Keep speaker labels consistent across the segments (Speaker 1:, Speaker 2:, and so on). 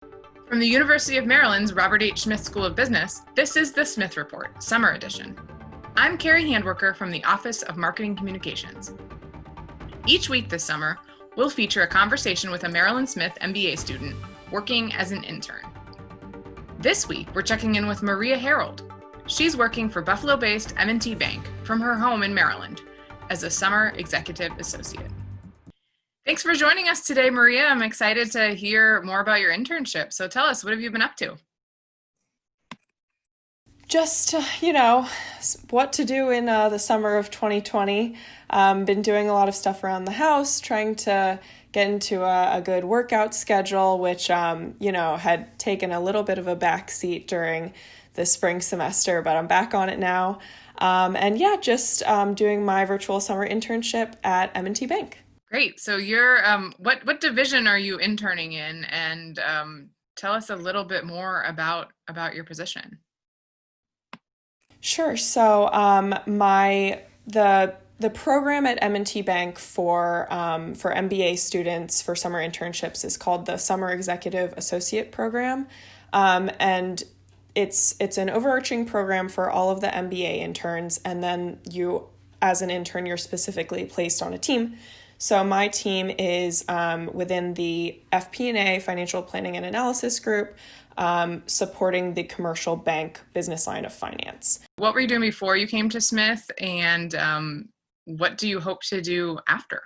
Speaker 1: From the University of Maryland's Robert H. Smith School of Business, this is the Smith Report, Summer Edition. I'm Carrie Handworker from the Office of Marketing Communications. Each week this summer, we'll feature a conversation with a Maryland Smith MBA student working as an intern. This week, we're checking in with Maria Herold. She's working for Buffalo-based M&T Bank from her home in Maryland as a summer executive associate. Thanks for joining us today, Maria. I'm excited to hear more about your internship. So tell us, what have you been up to?
Speaker 2: Just, what to do in the summer of 2020. Been doing a lot of stuff around the house, trying to get into a good workout schedule, which, had taken a little bit of a backseat during the spring semester, but I'm back on it now. Just doing my virtual summer internship at M&T Bank.
Speaker 1: Great. So you're, what division are you interning in? And tell us a little bit more about your position.
Speaker 2: Sure. So the program at M&T Bank for MBA students for summer internships is called the Summer Executive Associate Program, and it's an overarching program for all of the MBA interns, and then you, as an intern, you're specifically placed on a team. So my team is within the FP&A, Financial Planning and Analysis group, supporting the commercial bank business line of finance.
Speaker 1: What were you doing before you came to Smith, and what do you hope to do after?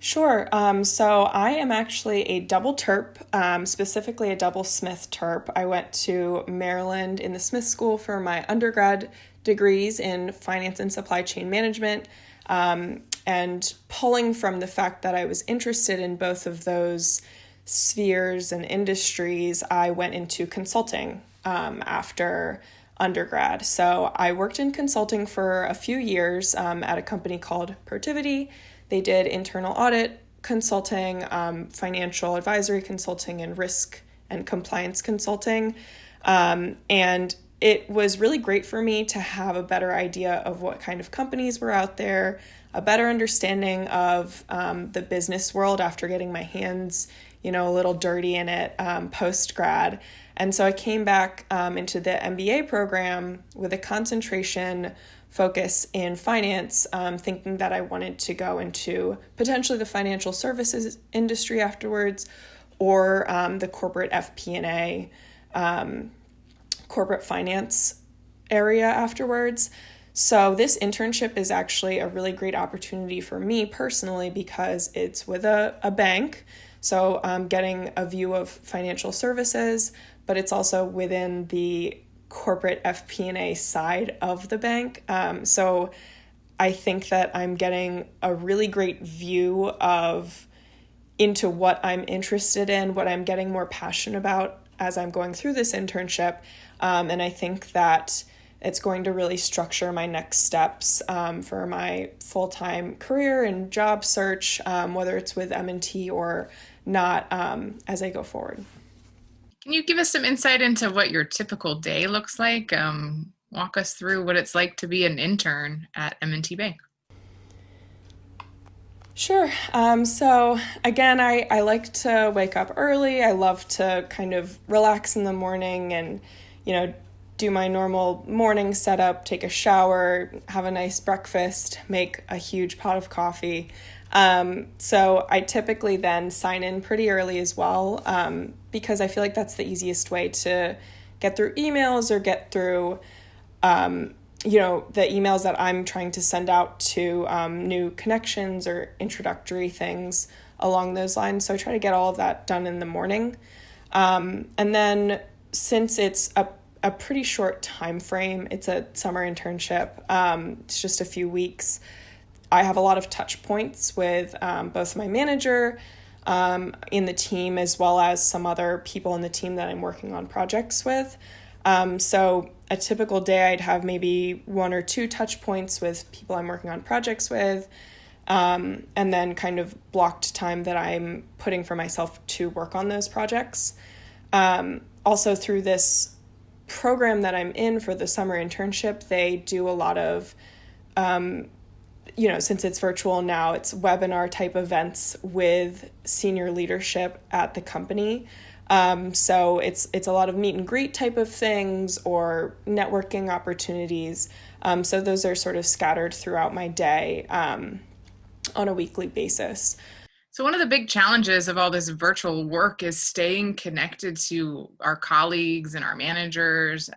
Speaker 2: Sure. So I am actually a double terp, specifically a double Smith terp. I went to Maryland in the Smith School for my undergrad degrees in finance and supply chain management. And pulling from the fact that I was interested in both of those spheres and industries, I went into consulting after undergrad. So I worked in consulting for a few years at a company called Protiviti. They did internal audit consulting, financial advisory consulting, and risk and compliance consulting. And it was really great for me to have a better idea of what kind of companies were out there, a better understanding of the business world after getting my hands, a little dirty in it post-grad. And so I came back into the MBA program with a concentration focus in finance, thinking that I wanted to go into potentially the financial services industry afterwards, or the corporate FP&A, corporate finance area afterwards. So this internship is actually a really great opportunity for me personally because it's with a bank. So I'm getting a view of financial services, but it's also within the corporate FP&A side of the bank. So I think that I'm getting a really great view into what I'm interested in, what I'm getting more passionate about as I'm going through this internship. And I think that it's going to really structure my next steps for my full-time career and job search, whether it's with M&T or not, as I go forward.
Speaker 1: Can you give us some insight into what your typical day looks like? Walk us through what it's like to be an intern at M&T Bank.
Speaker 2: Sure. So again, I like to wake up early. I love to kind of relax in the morning and, do my normal morning setup, take a shower, have a nice breakfast, make a huge pot of coffee. So I typically then sign in pretty early as well, because I feel like that's the easiest way to get through emails or get through, the emails that I'm trying to send out to new connections or introductory things along those lines. So I try to get all of that done in the morning. And then since it's a pretty short time frame, it's a summer internship, it's just a few weeks, I have a lot of touch points with both my manager in the team as well as some other people in the team that I'm working on projects with. So a typical day, I'd have maybe one or two touch points with people I'm working on projects with, and then kind of blocked time that I'm putting for myself to work on those projects. Also through this program that I'm in for the summer internship, they do a lot of since it's virtual now, it's webinar type events with senior leadership at the company. So it's a lot of meet and greet type of things or networking opportunities. So those are sort of scattered throughout my day on a weekly basis.
Speaker 1: So one of the big challenges of all this virtual work is staying connected to our colleagues and our managers.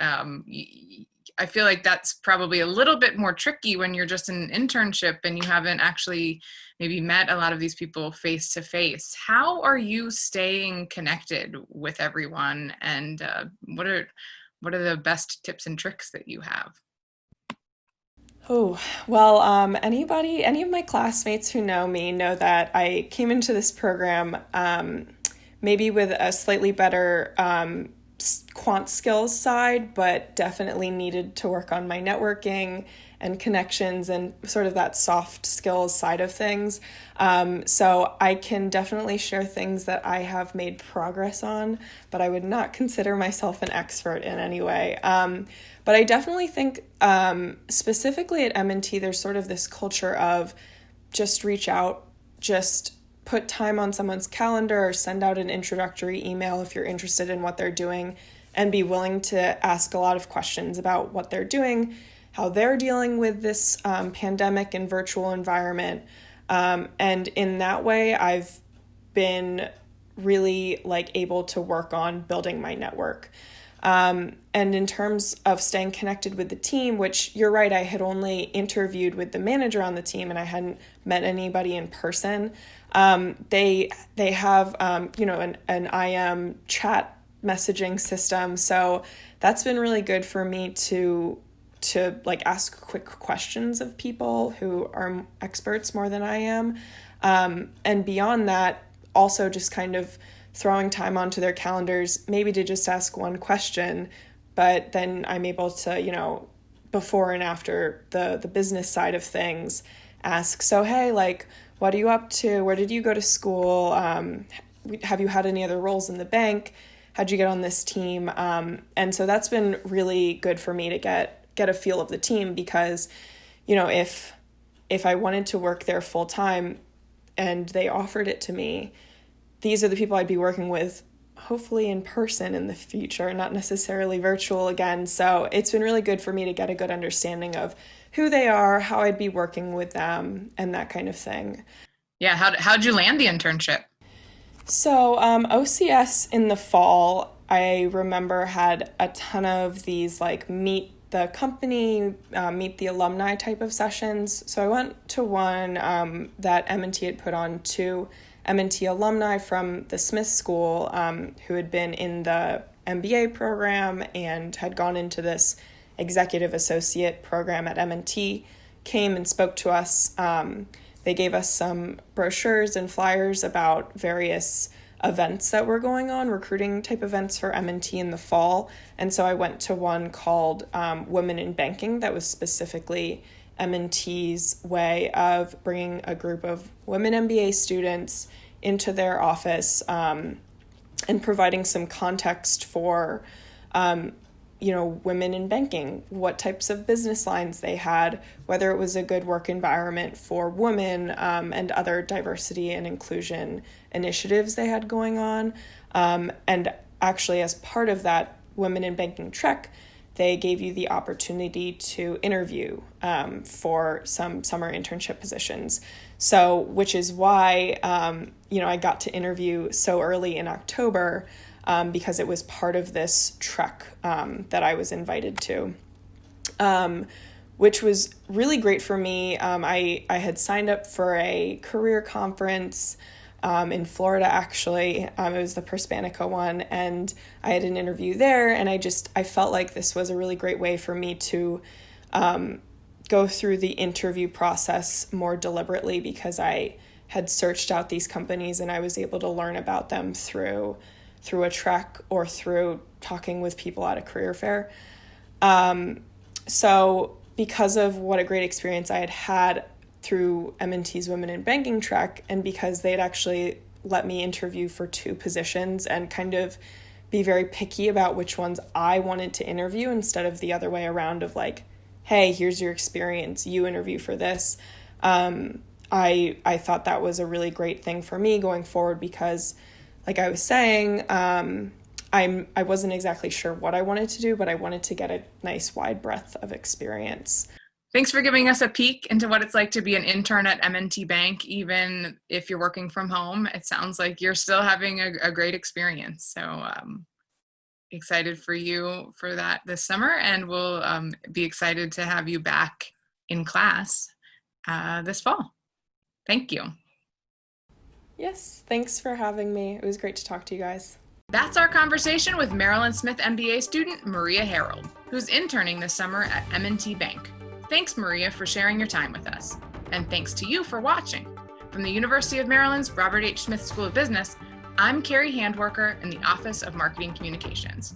Speaker 1: I feel like that's probably a little bit more tricky when you're just in an internship and you haven't actually maybe met a lot of these people face to face. How are you staying connected with everyone, and what are the best tips and tricks that you have?
Speaker 2: Oh, well, any of my classmates who know me know that I came into this program maybe with a slightly better quant skills side, but definitely needed to work on my networking and connections and sort of that soft skills side of things. So I can definitely share things that I have made progress on, but I would not consider myself an expert in any way. But I definitely think specifically at M&T, there's sort of this culture of just reach out, just put time on someone's calendar or send out an introductory email if you're interested in what they're doing, and be willing to ask a lot of questions about what they're doing, how they're dealing with this pandemic and virtual environment. And in that way, I've been really able to work on building my network. And in terms of staying connected with the team, which you're right, I had only interviewed with the manager on the team and I hadn't met anybody in person. They have an IM chat messaging system, so that's been really good for me to ask quick questions of people who are experts more than I am, and beyond that, also just kind of throwing time onto their calendars, maybe to just ask one question, but then I'm able to, before and after the business side of things, ask, so, hey, what are you up to? Where did you go to school? Have you had any other roles in the bank? How'd you get on this team? And so that's been really good for me to get a feel of the team, because, if I wanted to work there full time and they offered it to me, these are the people I'd be working with, hopefully in person in the future, not necessarily virtual again. So it's been really good for me to get a good understanding of who they are, how I'd be working with them, and that kind of thing.
Speaker 1: Yeah, how'd you land the internship?
Speaker 2: So OCS in the fall, I remember, had a ton of these meet the company, meet the alumni type of sessions. So I went to one that M&T had put on to M&T alumni from the Smith School who had been in the MBA program and had gone into this executive associate program at M&T, came and spoke to us. They gave us some brochures and flyers about various events that were going on, recruiting type events for M&T in the fall. And so I went to one called Women in Banking that was specifically M&T's way of bringing a group of women MBA students into their office and providing some context for, women in banking, what types of business lines they had, whether it was a good work environment for women, and other diversity and inclusion initiatives they had going on. And actually, as part of that Women in Banking trek, they gave you the opportunity to interview for some summer internship positions. So, which is why, I got to interview so early in October, because it was part of this trek that I was invited to, which was really great for me. I had signed up for a career conference in Florida, actually. It was the Perspanica one, and I had an interview there, and I felt like this was a really great way for me to go through the interview process more deliberately, because I had searched out these companies and I was able to learn about them through a trek or through talking with people at a career fair. So because of what a great experience I had had through M&T's Women in Banking trek, and because they had actually let me interview for 2 positions and kind of be very picky about which ones I wanted to interview instead of the other way around of hey, here's your experience, you interview for this. I thought that was a really great thing for me going forward because, like I was saying, I wasn't exactly sure what I wanted to do, but I wanted to get a nice wide breadth of experience.
Speaker 1: Thanks for giving us a peek into what it's like to be an intern at M&T Bank, even if you're working from home. It sounds like you're still having a great experience. So excited for you for that this summer, and we'll be excited to have you back in class this fall. Thank you.
Speaker 2: Yes, thanks for having me. It was great to talk to you guys.
Speaker 1: That's our conversation with Maryland Smith MBA student Maria Herold, who's interning this summer at M&T Bank. Thanks, Maria, for sharing your time with us. And thanks to you for watching. From the University of Maryland's Robert H. Smith School of Business, I'm Carrie Handworker in the Office of Marketing Communications.